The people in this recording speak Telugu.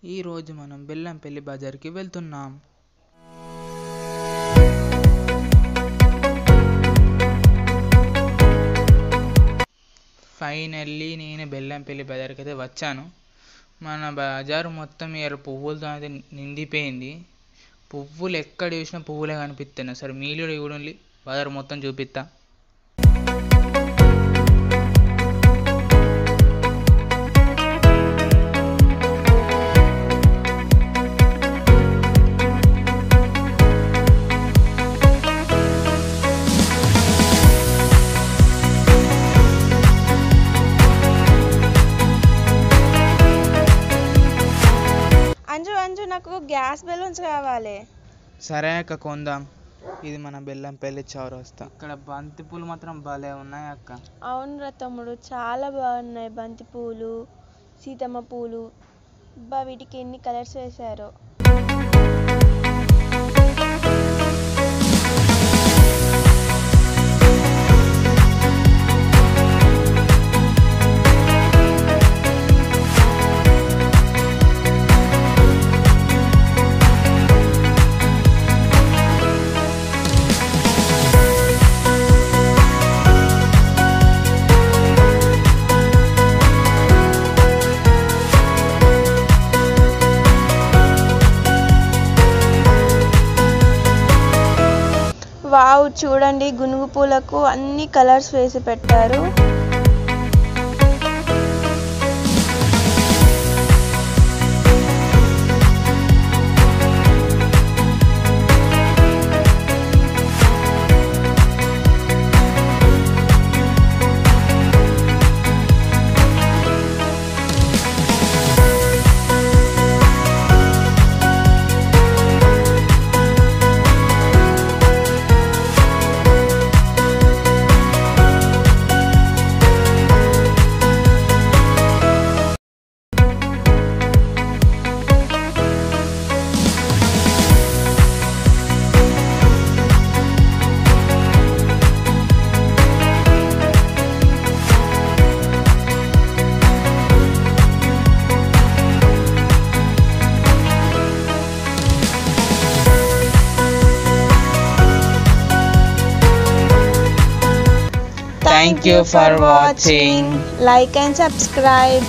ఈరోజు మనం బెల్లంపల్లి బజార్కి వెళ్తున్నాం. ఫైనల్లీ నేను బెల్లంపల్లి బజార్కి అయితే వచ్చాను. మన బజారు మొత్తం ఇవాళ పువ్వులతో అయితే నిండిపోయింది. పువ్వులు ఎక్కడ చూసినా పువ్వులే కనిపిస్తున్నాయి. సరే మీరు చూడండి, బజారు మొత్తం చూపిస్తా. నాకు గ్యాస్ బెలూన్స్ కావాలి. సరే అక్క, కొందాం. ఇది మన బెల్లంపల్లి చౌరస్తా. ఇక్కడ బంతి పూలు మాత్రం భలే ఉన్నాయి అక్క. అవునురా తమ్ముడు, చాలా బాగున్నాయి. బంతి పూలు, సీతమ్మ పూలు, వీటికి ఎన్ని కలర్స్ వేశారో. వావ్, చూడండి, గునుగు పూలకు అన్ని కలర్స్ వేసి పెట్టారు. Thank you for watching. Like and subscribe.